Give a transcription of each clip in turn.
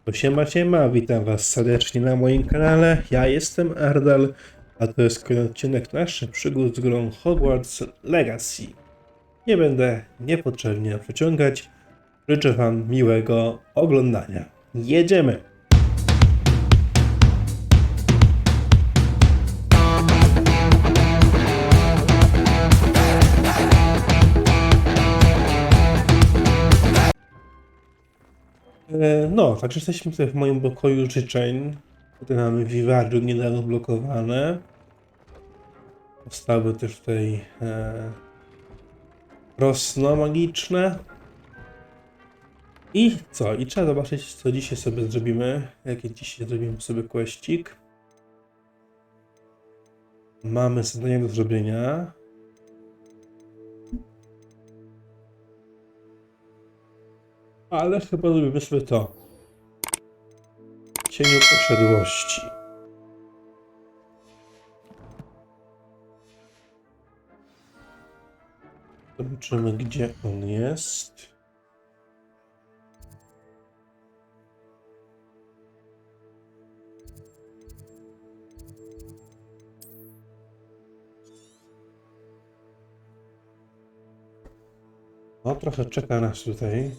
To siema, witam was serdecznie na moim kanale. Ja jestem Ardal, a to jest kolejny odcinek naszych przygód z grą Hogwarts Legacy. Nie będę niepotrzebnie przeciągać. Życzę wam miłego oglądania. Jedziemy! No, także jesteśmy tutaj w moim pokoju życzeń. Tutaj mamy Vivarium niedawno blokowane. Postawy też tutaj rosną magiczne. I co? I trzeba zobaczyć, co dzisiaj sobie zrobimy. Jaki dzisiaj zrobimy sobie questik. Mamy zadanie do zrobienia. Ale chyba zrobimy sobie to. Cieniu posiadłości. Zobaczymy, gdzie on jest. No, trochę czeka nas tutaj.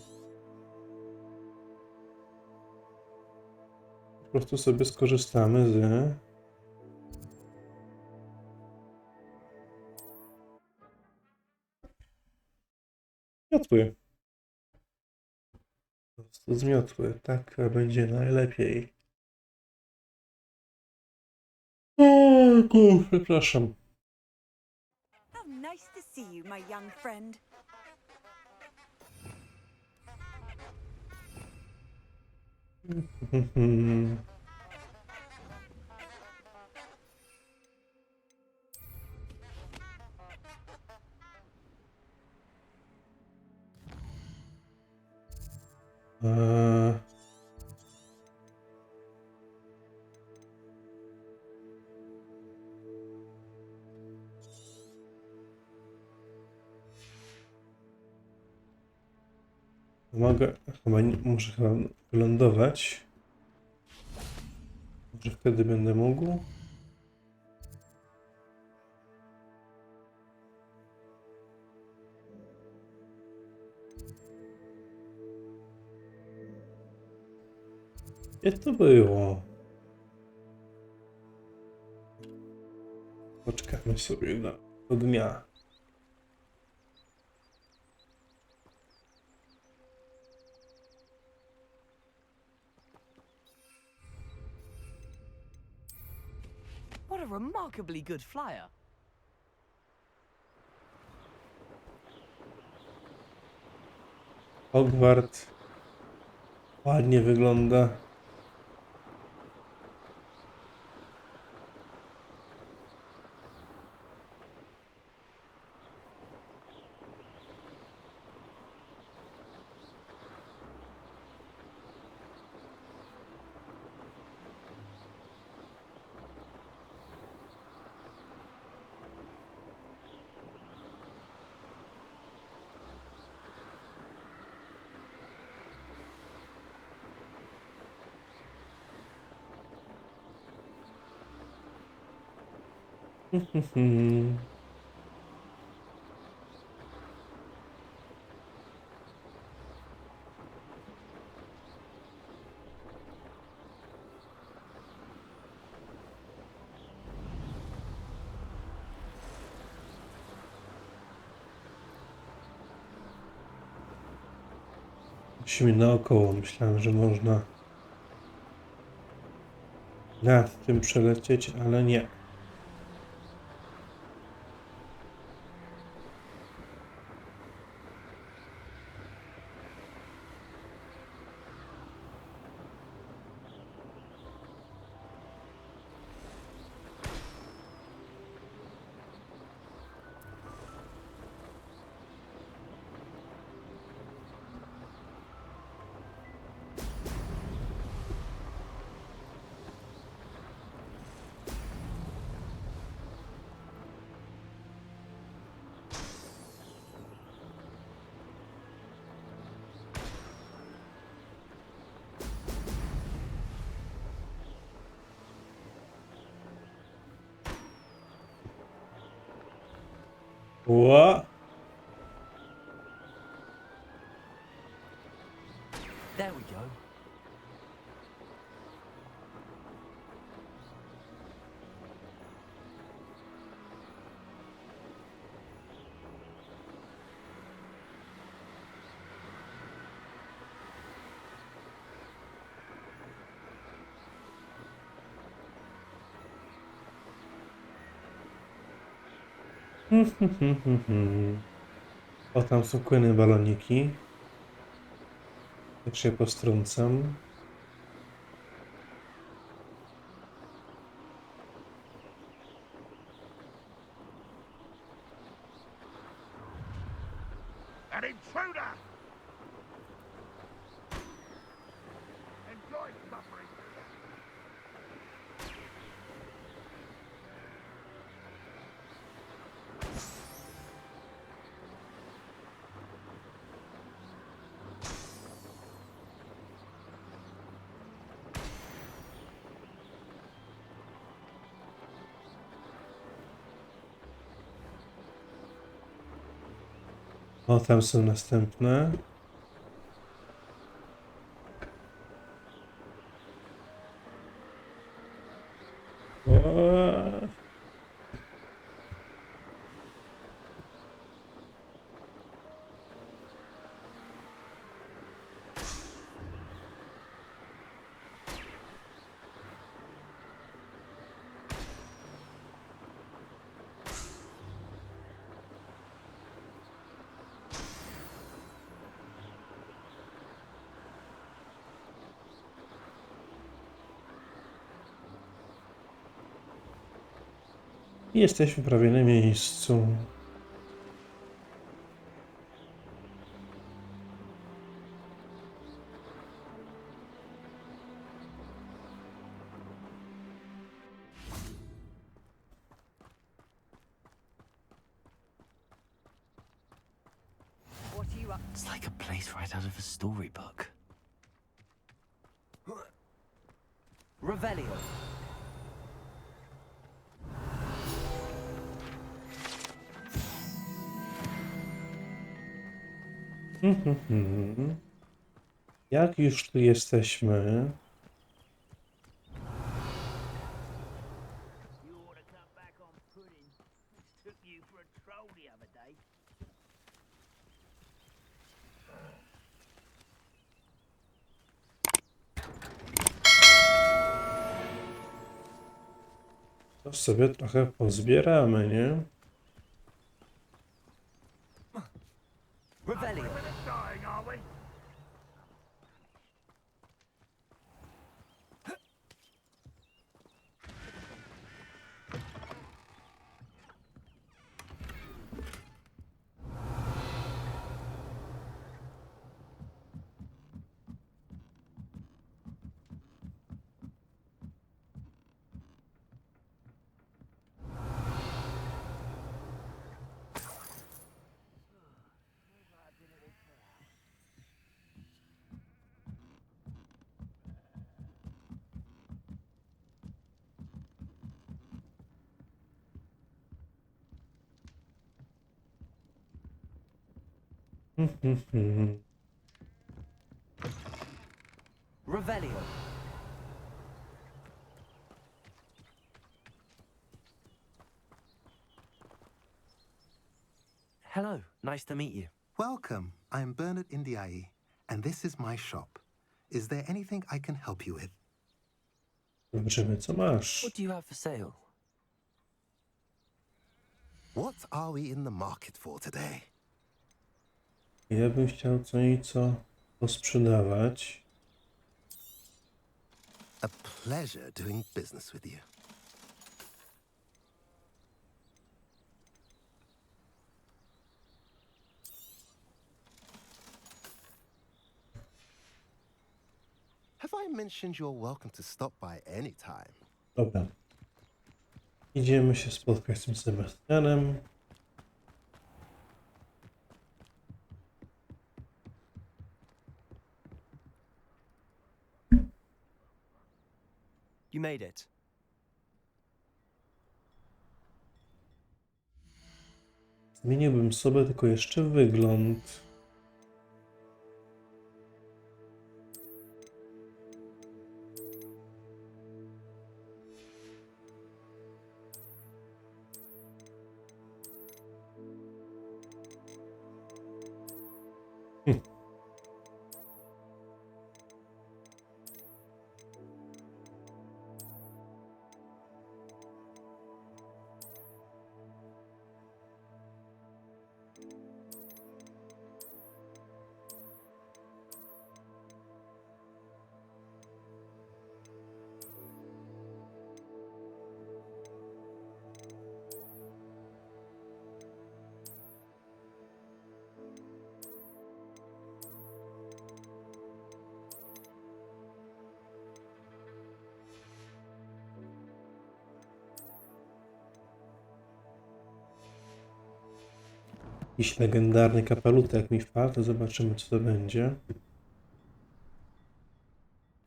Po prostu sobie skorzystamy z... Zmiotły. Po prostu zmiotły. Tak będzie najlepiej. O, przepraszam. How nice to see you, my young friend. Mogę, muszę chyba wylądować. Może wtedy będę mógł. Gdzie to było? Poczekamy sobie do dnia. What a remarkably good flyer. Hogwart ładnie wygląda. Musimy naokoło. Myślałem, że można nad tym przelecieć, ale nie. Ła! There we go. O, tam są kolejne baloniki. Jak się postrącam. An intruder! Enjoy suffering. O, tam są następne. O, i jesteśmy prawie na miejscu. What are you up It's like a place right out of a storybook. Revelio. Jak już tu jesteśmy, You ought to come back on pudding. Took you for a troll the other day. to sobie trochę pozbieramy, nie? Revelio. We're dying, are we? Revelio. Hello, nice to meet you. Welcome. I'm Bernard Indiaye, and this is my shop. Is there anything I can help you with? Zobaczymy, co masz. What do you have for sale? What are we in the market for today? Ja bym chciał co nieco posprzedawać. A pleasure doing business with you. Have I mentioned you're welcome to stop by any time? Dobra. Idziemy się spotkać z tym Sebastianem. You made it. Zmieniłbym sobie tylko jeszcze wygląd. Jakiś legendarny kapelutek mi wpadł, zobaczymy co to będzie.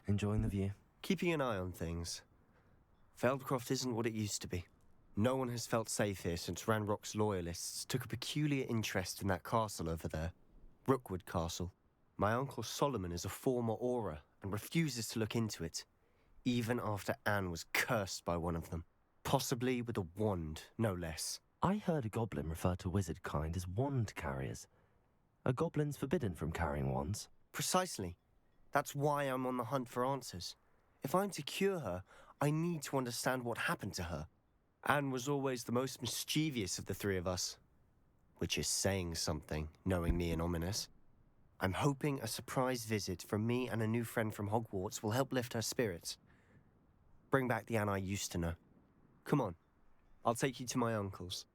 Enjoying the view. Keeping an eye on things. Feldcroft isn't what it used to be. No one has felt safe here since Ranrock's loyalists took a peculiar interest in that castle over there. Rookwood Castle. My uncle Solomon is a former Auror and refuses to look into it, even after Anne was cursed by one of them. Possibly with a wand, no less. I heard a goblin refer to wizard kind as wand carriers. Are goblins forbidden from carrying wands? Precisely. That's why I'm on the hunt for answers. If I'm to cure her, I need to understand what happened to her. Anne was always the most mischievous of the three of us. Which is saying something, knowing me and ominous. I'm hoping a surprise visit from me and a new friend from Hogwarts will help lift her spirits. Bring back the Anne I used to know. Come on, I'll take you to my uncle's.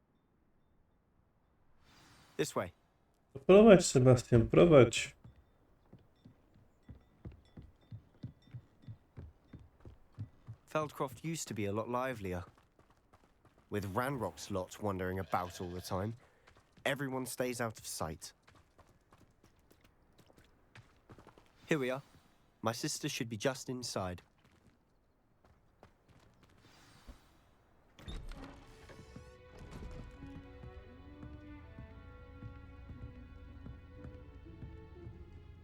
This way. Prowadź, Sebastian, prowadź. Feldcroft used to be a lot livelier. With Ranrock's lot wandering about all the time, everyone stays out of sight. Here we are. My sister should be just inside.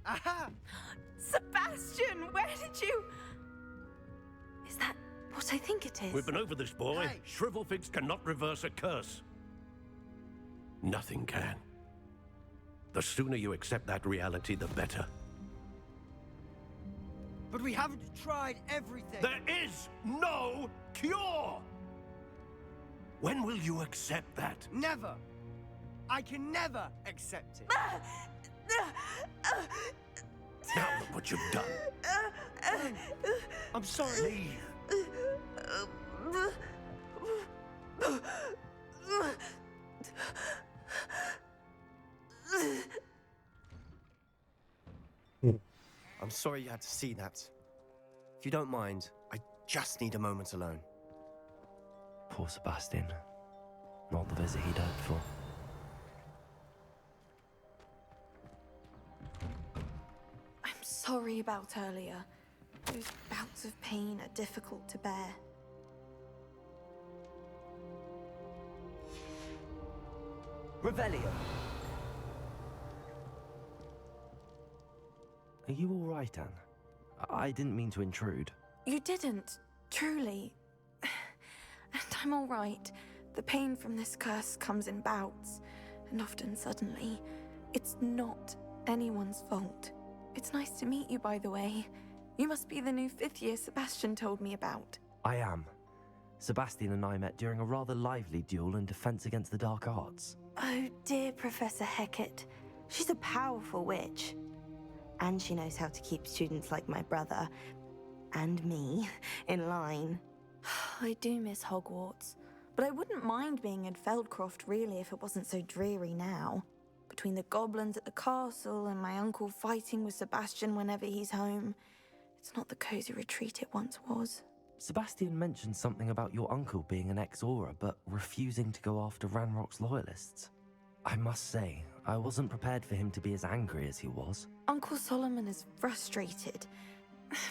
Aha! Sebastian, where did you... Is that what I think it is? We've been over this, boy. Hey. Shrivelfigs cannot reverse a curse. Nothing can. The sooner you accept that reality, the better. But we haven't tried everything. There is no cure! When will you accept that? Never. I can never accept it. Now look what you've done. I'm sorry. Leave. I'm sorry you had to see that. If you don't mind, I just need a moment alone. Poor Sebastian. Not the visit he'd hoped for. I'm sorry about earlier. Those bouts of pain are difficult to bear. Revelio. Are you all right, Anne? I didn't mean to intrude. You didn't, truly. And I'm all right. The pain from this curse comes in bouts, and often suddenly. It's not anyone's fault. It's nice to meet you, by the way. You must be the new 5th year Sebastian told me about. I am. Sebastian and I met during a rather lively duel in defense against the dark arts. Oh, dear Professor Hecat. She's a powerful witch. And she knows how to keep students like my brother, and me, in line. I do miss Hogwarts, but I wouldn't mind being in Feldcroft, really, if it wasn't so dreary now. Between the goblins at the castle and my uncle fighting with Sebastian whenever he's home, it's not the cozy retreat it once was. Sebastian mentioned something about your uncle being an ex-Auror, but refusing to go after Ranrock's loyalists. I must say, I wasn't prepared for him to be as angry as he was. Uncle Solomon is frustrated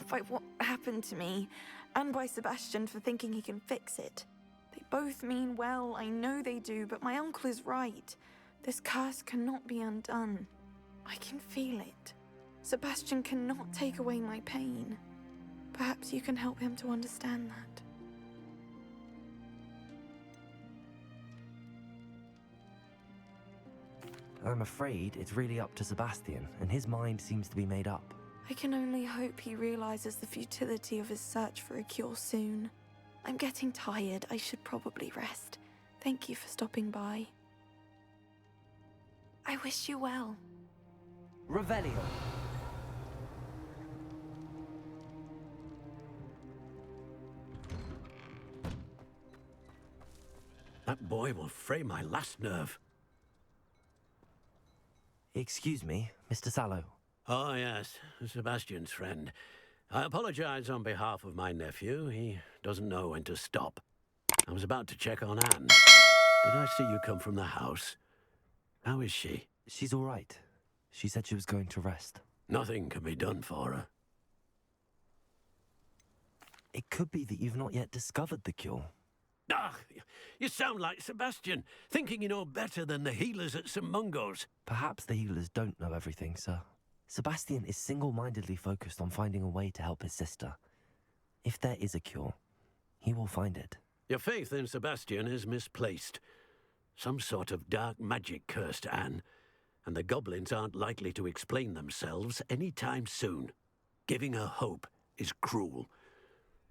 by what happened to me, and by Sebastian for thinking he can fix it. They both mean well, I know they do, but my uncle is right. This curse cannot be undone. I can feel it. Sebastian cannot take away my pain. Perhaps you can help him to understand that. I'm afraid it's really up to Sebastian, and his mind seems to be made up. I can only hope he realizes the futility of his search for a cure soon. I'm getting tired. I should probably rest. Thank you for stopping by. I wish you well. Revelio. That boy will fray my last nerve. Excuse me, Mr. Sallow. Oh, yes, Sebastian's friend. I apologize on behalf of my nephew. He doesn't know when to stop. I was about to check on Anne. Did I see you come from the house? How is she? She's all right. She said she was going to rest. Nothing can be done for her. It could be that you've not yet discovered the cure. Ah, you sound like Sebastian, thinking you know better than the healers at St. Mungo's. Perhaps the healers don't know everything, sir. Sebastian is single-mindedly focused on finding a way to help his sister. If there is a cure, he will find it. Your faith in Sebastian is misplaced. Some sort of dark magic cursed Anne, and the goblins aren't likely to explain themselves any time soon. Giving her hope is cruel.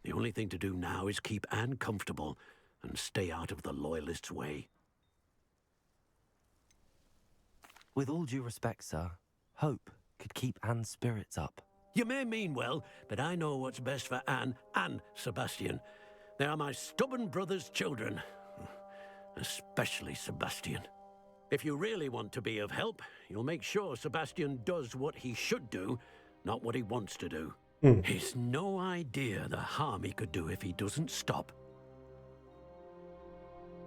The only thing to do now is keep Anne comfortable and stay out of the Loyalists' way. With all due respect, sir, hope could keep Anne's spirits up. You may mean well, but I know what's best for Anne and Sebastian. They are my stubborn brother's children. Especially Sebastian. If you really want to be of help, you'll make sure Sebastian does what he should do, not what he wants to do. He's no idea the harm he could do if he doesn't stop.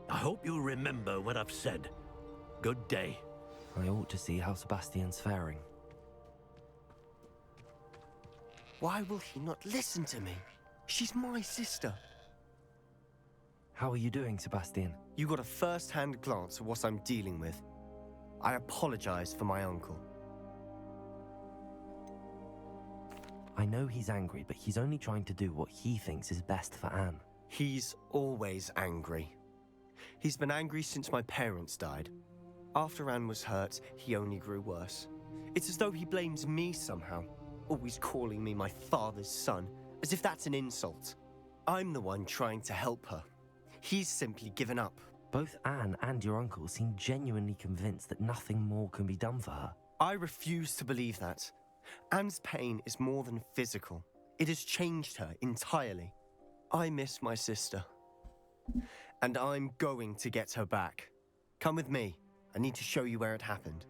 I hope you'll remember what I've said. Good day. I ought to see how Sebastian's faring. Why will he not listen to me? She's my sister. How are you doing, Sebastian? You got a first-hand glance at what I'm dealing with. I apologize for my uncle. I know he's angry, but he's only trying to do what he thinks is best for Anne. He's always angry. He's been angry since my parents died. After Anne was hurt, he only grew worse. It's as though he blames me somehow, always calling me my father's son, as if that's an insult. I'm the one trying to help her. He's simply given up. Both Anne and your uncle seem genuinely convinced that nothing more can be done for her. I refuse to believe that. Anne's pain is more than physical. It has changed her entirely. I miss my sister. And I'm going to get her back. Come with me. I need to show you where it happened.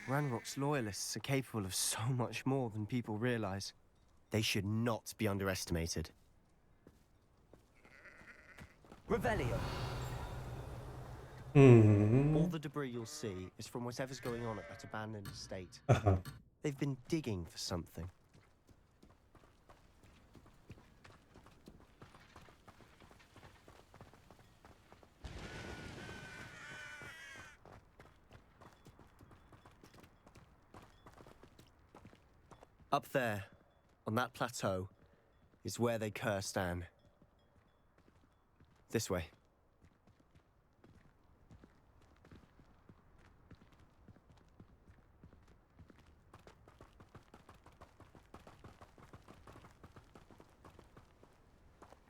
Ranrock's loyalists are capable of so much more than people realize. They should not be underestimated. Revelio. All the debris you'll see is from whatever's going on at that abandoned estate. They've been digging for something. Up there, on that plateau, is where they cursed Anne. This way.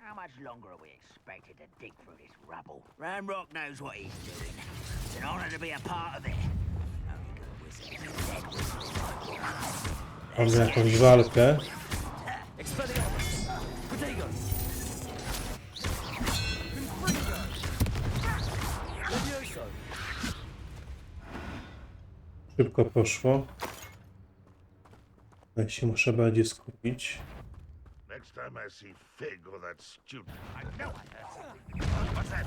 How much longer are we expected to dig through this rubble? Ranrock knows what he's doing. It's an honor to be a part of it. Mamy jakąś walkę. Szybko poszło. Ja się muszę bardziej skupić. Next time I see Fig or that student, I know I heard something. What's that?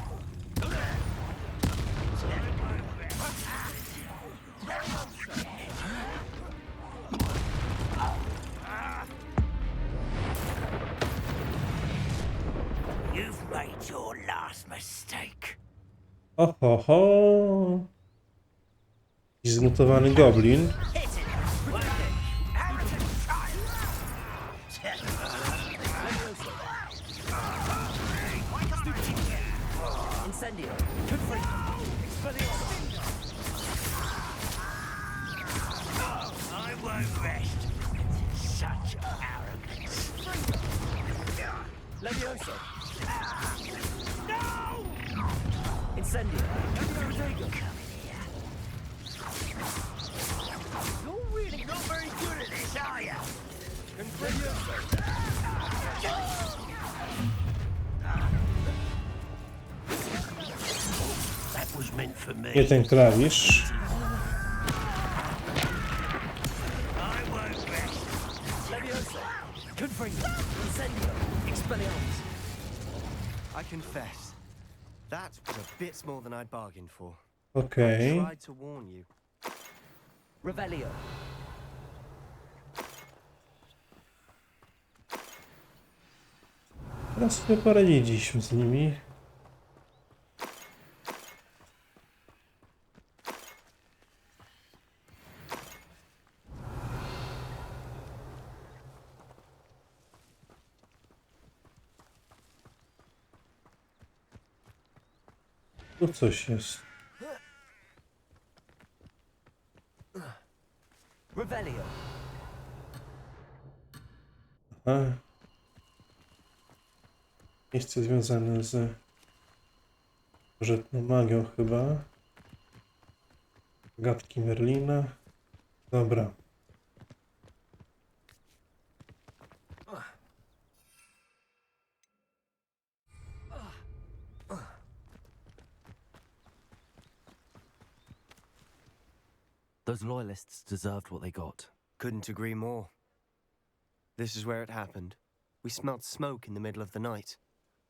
You've made your last mistake. Ho, ho, ho. I zmutowany goblin. Incendio. Confront. I won't rest. Such arrogance. Levioso. No! Incendio. Rodrigo. You're really not very good at this, are you? That was meant for me. Nie ten klawisz. I won't rest. Levioso. Confringo. Incendio. Expelliarmus. I confess, that was a bit more than I'd bargained for. I Okej. tried to warn you. Revelio. Teraz sobie poradziliśmy z nimi. Tu coś jest. Revelio. Aha. Miejsce związane z Starożytną Magią chyba. Gadki Merlina. Dobra. Those loyalists deserved what they got. Couldn't agree more. This is where it happened. We smelled smoke in the middle of the night.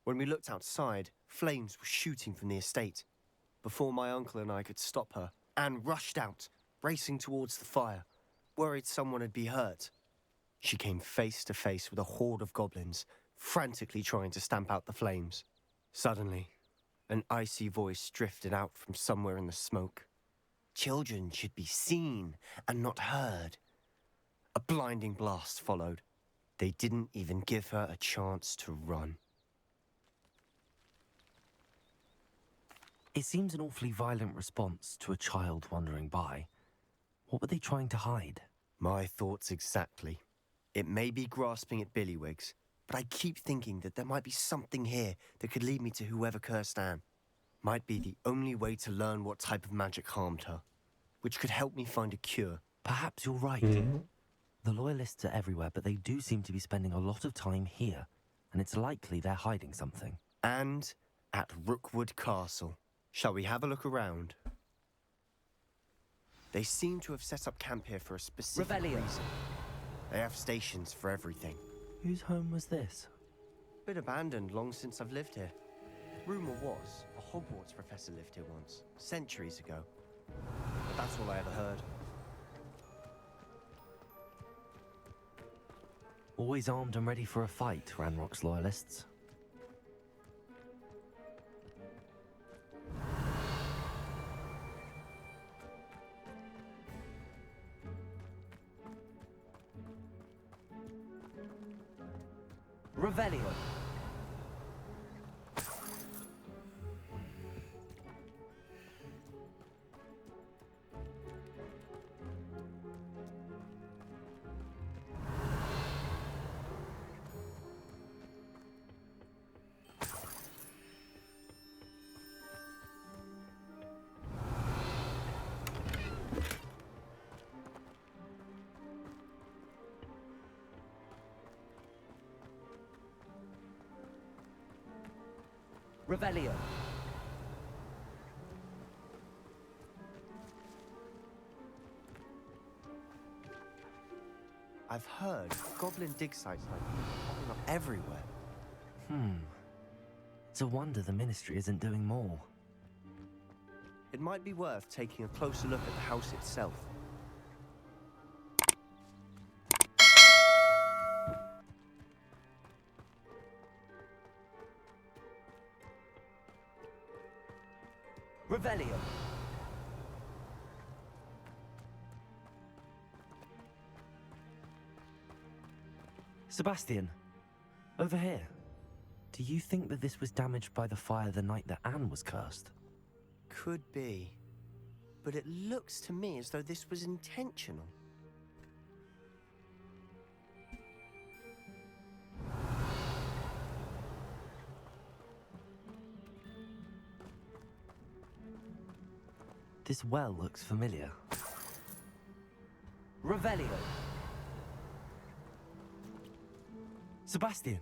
When we looked outside, flames were shooting from the estate. Before my uncle and I could stop her, Anne rushed out, racing towards the fire, worried someone had been hurt. She came face to face with a horde of goblins, frantically trying to stamp out the flames. Suddenly, an icy voice drifted out from somewhere in the smoke. Children should be seen and not heard. A blinding blast followed. They didn't even give her a chance to run. It seems an awfully violent response to a child wandering by. What were they trying to hide? My thoughts exactly. It may be grasping at Billywigs, but I keep thinking that there might be something here that could lead me to whoever cursed Anne. Might be the only way to learn what type of magic harmed her, which could help me find a cure. Perhaps you're right. The loyalists are everywhere, but they do seem to be spending a lot of time here, and it's likely they're hiding something. And at Rookwood Castle. Shall we have a look around? They seem to have set up camp here for a specific Revelio. reason. They have stations for everything. Whose home was this? Been abandoned long since I've lived here. Rumor was a Hogwarts professor lived here once, centuries ago. But that's all I ever heard. Always armed and ready for a fight, Ranrock's loyalists. Revelio. Revelio. I've heard goblin dig sites like these popping up everywhere. It's a wonder the Ministry isn't doing more. It might be worth taking a closer look at the house itself. Revelio. Sebastian, over here. Do you think that this was damaged by the fire the night that Anne was cursed? Could be. But it looks to me as though this was intentional. This well looks familiar. Revelio. Sebastian,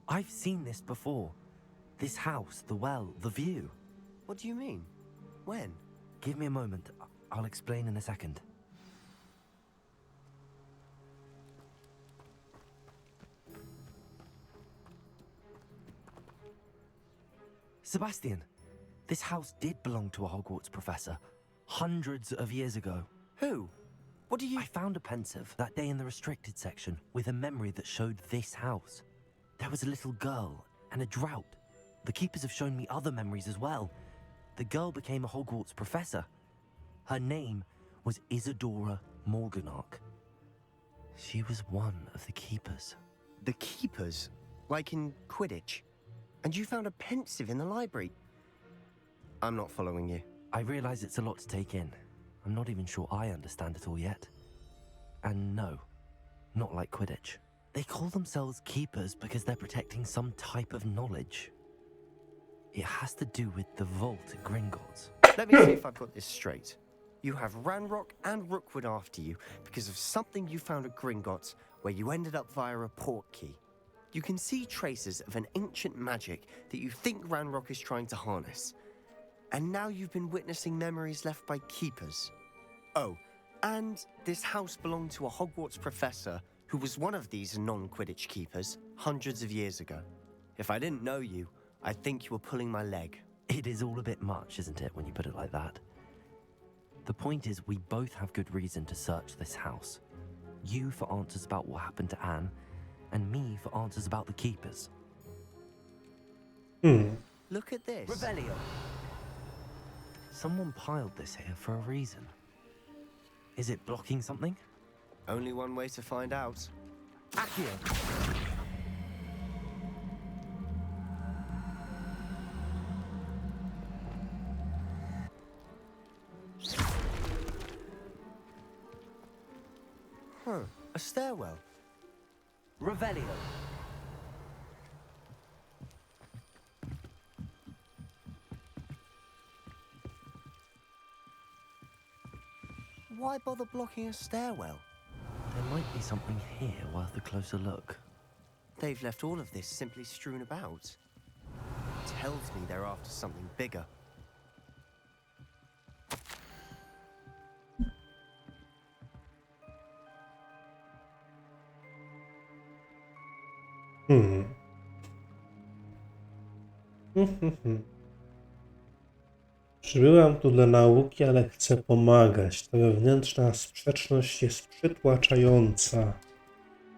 I've seen this before. This house, the well, the view. What do you mean? When? Give me a moment. I'll explain in a second. Sebastian, this house did belong to a Hogwarts professor, hundreds of years ago. Who? What do you... I found a pensive that day in the restricted section with a memory that showed this house. There was a little girl and a drought. The keepers have shown me other memories as well. The girl became a Hogwarts professor. Her name was Isadora Morganach. She was one of the keepers. The keepers? Like in Quidditch? And you found a pensive in the library? I'm not following you. I realize it's a lot to take in. I'm not even sure I understand it all yet. And no, not like Quidditch. They call themselves keepers because they're protecting some type of knowledge. It has to do with the vault at Gringotts. Let me see if I've got this straight. You have Ranrock and Rookwood after you because of something you found at Gringotts where you ended up via a portkey. You can see traces of an ancient magic that you think Ranrock is trying to harness. And now you've been witnessing memories left by keepers. Oh, and this house belonged to a Hogwarts professor who was one of these non-Quidditch keepers hundreds of years ago. If I didn't know you, I'd think you were pulling my leg. It is all a bit much, isn't it, when you put it like that? The point is, we both have good reason to search this house. You for answers about what happened to Anne, and me for answers about the keepers. Look at this. Revelio. Someone piled this here for a reason. Is it blocking something? Only one way to find out. Accio. A stairwell. Revelio. Why bother blocking a stairwell? There might be something here worth a closer look. They've left all of this simply strewn about. Tells me they're after something bigger. Przybyłam tu dla nauki, ale chcę pomagać. Ta wewnętrzna sprzeczność jest przytłaczająca.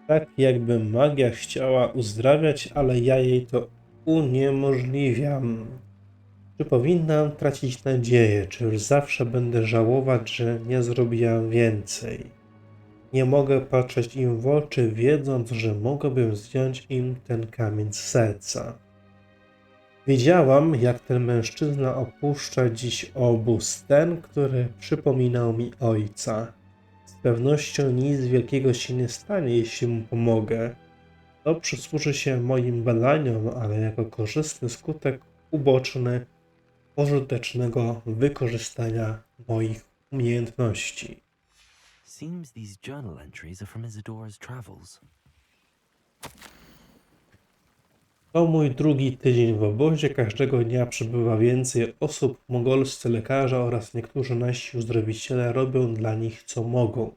Tak jakby magia chciała uzdrawiać, ale ja jej to uniemożliwiam. Czy powinnam tracić nadzieję? Czy już zawsze będę żałować, że nie zrobiłam więcej? Nie mogę patrzeć im w oczy, wiedząc, że mogłabym zdjąć im ten kamień z serca. Widziałam, jak ten mężczyzna opuszcza dziś obóz, ten, który przypominał mi ojca. Z pewnością nic wielkiego się nie stanie, jeśli mu pomogę. To przysłuży się moim badaniom, ale jako korzystny skutek uboczny pożytecznego wykorzystania moich umiejętności. Seems these journal entries are from Isadora's travels. To mój drugi tydzień w obozie. Każdego dnia przybywa więcej osób. Mongolscy lekarze oraz niektórzy nasi uzdrowiciele robią dla nich co mogą.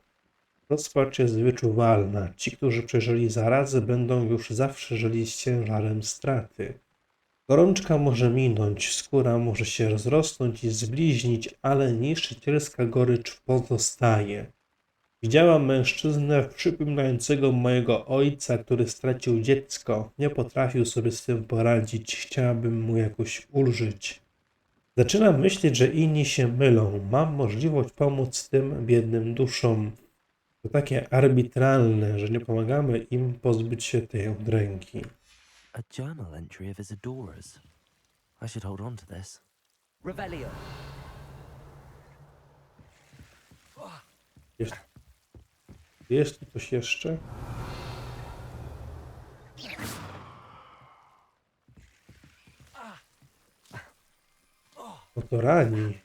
Rozpacz jest wyczuwalna. Ci, którzy przeżyli zarazy, będą już zawsze żyli z ciężarem straty. Gorączka może minąć, skóra może się rozrosnąć i zbliźnić, ale niszczycielska gorycz pozostaje. Widziałam mężczyznę przypominającego mojego ojca, który stracił dziecko. Nie potrafił sobie z tym poradzić. Chciałabym mu jakoś ulżyć. Zaczynam myśleć, że inni się mylą. Mam możliwość pomóc tym biednym duszom. To takie arbitralne, że nie pomagamy im pozbyć się tej udręki. A journal entry of his adorers. I should hold on to this. Revelio. Jest tu coś jeszcze? No to rani.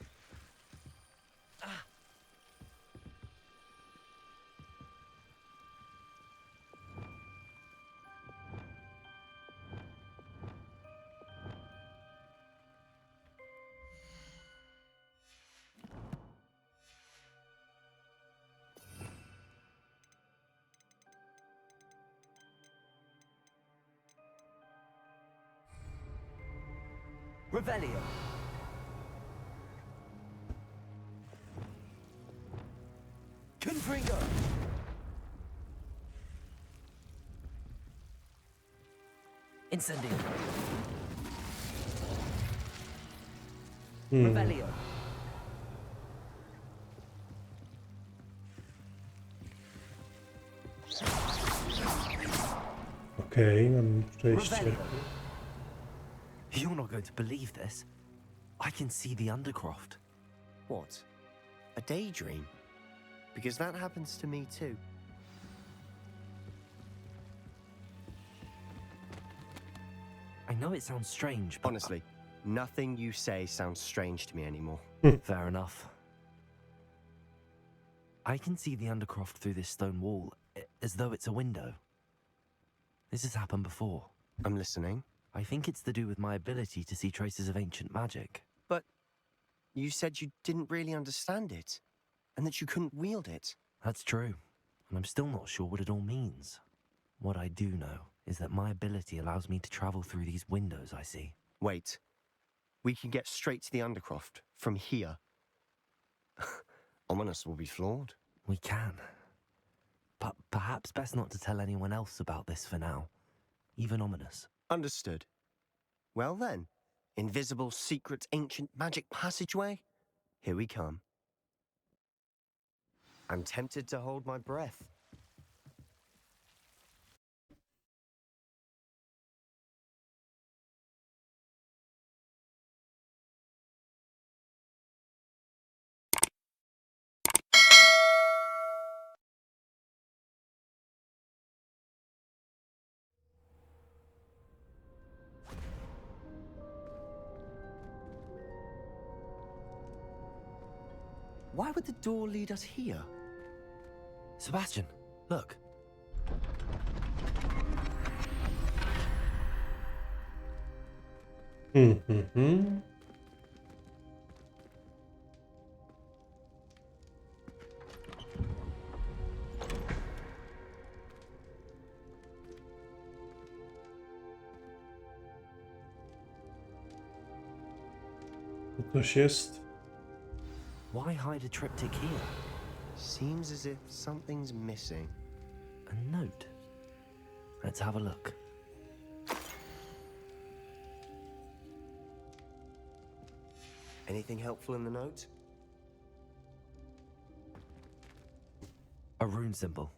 Revelio. Confringo. Incendio. Revelio. Okej, mam przejście. Revelio. You're not going to believe this. I can see the Undercroft. What? A daydream? Because that happens to me too. I know it sounds strange, but Honestly, nothing you say sounds strange to me anymore. fair enough. I can see the Undercroft through this stone wall, as though it's a window. This has happened before. I'm listening. I think it's to do with my ability to see traces of ancient magic. But you said you didn't really understand it, and that you couldn't wield it. That's true, and I'm still not sure what it all means. What I do know is that my ability allows me to travel through these windows I see. Wait. We can get straight to the Undercroft from here. Ominous will be flawed. We can. But perhaps best not to tell anyone else about this for now. Even Ominous. Understood. Well then, invisible, secret, ancient magic passageway? Here we come. I'm tempted to hold my breath. Why would the door lead us here? Sebastian, look. Mhm. Tu coś jest. Why hide a triptych here? Seems as if something's missing. A note. Let's have a look. Anything helpful in the note? A rune symbol.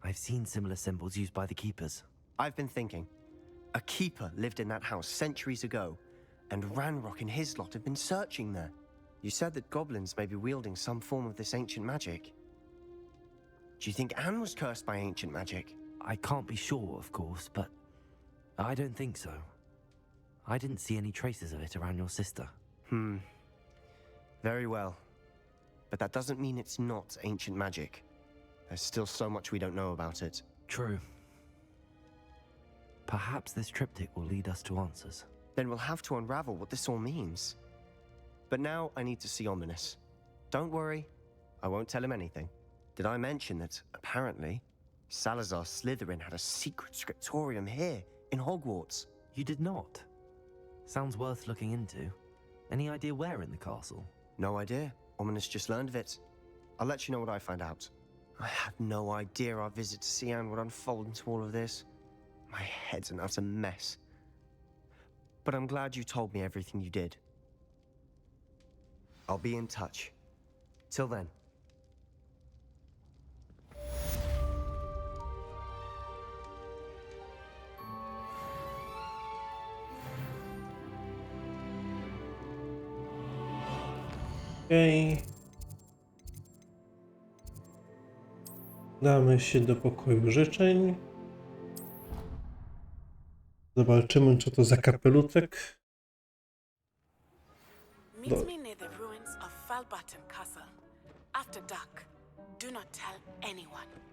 I've seen similar symbols used by the keepers. I've been thinking. A keeper lived in that house centuries ago, and Ranrock and his lot have been searching there. You said that goblins may be wielding some form of this ancient magic. Do you think Anne was cursed by ancient magic? I can't be sure, of course, but I don't think so. I didn't see any traces of it around your sister. Very well. But that doesn't mean it's not ancient magic. There's still so much we don't know about it. True. Perhaps this triptych will lead us to answers. Then we'll have to unravel what this all means. But now I need to see Ominous. Don't worry, I won't tell him anything. Did I mention that, apparently, Salazar Slytherin had a secret scriptorium here, in Hogwarts? You did not. Sounds worth looking into. Any idea where in the castle? No idea. Ominous just learned of it. I'll let you know what I find out. I had no idea our visit to Cian would unfold into all of this. My head's an utter mess. But I'm glad you told me everything you did. I'll be in touch. Till then. Okej. Damy się do pokoju życzeń. Zobaczymy, co to za kapelutek. Meet me near the ruins of Falbatum Castle. After dark. Do not tell anyone.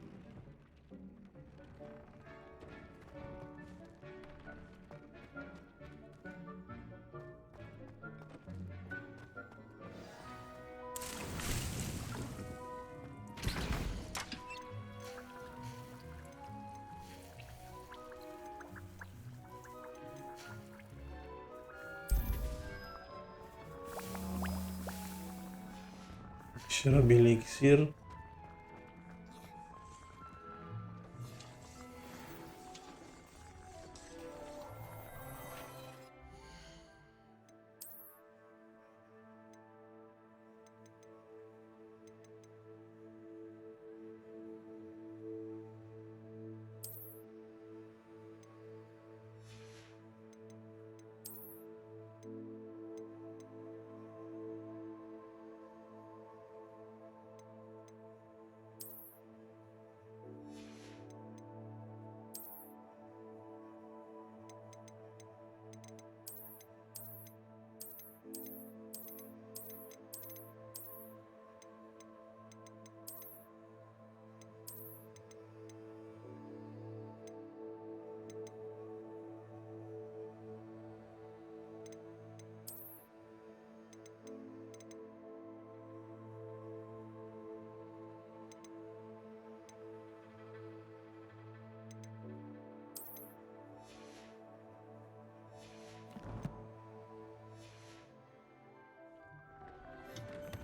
Się robi eliksir.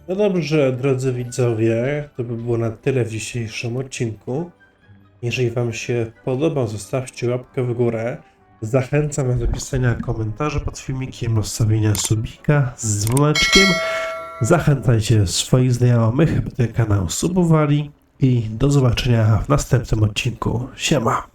No dobrze, drodzy widzowie, to by było na tyle w dzisiejszym odcinku. Jeżeli Wam się podoba, zostawcie łapkę w górę. Zachęcam do pisania komentarzy pod filmikiem, zostawienia subika z dzwoneczkiem. Zachęcajcie swoich znajomych, by ten kanał subowali i do zobaczenia w następnym odcinku. Siema!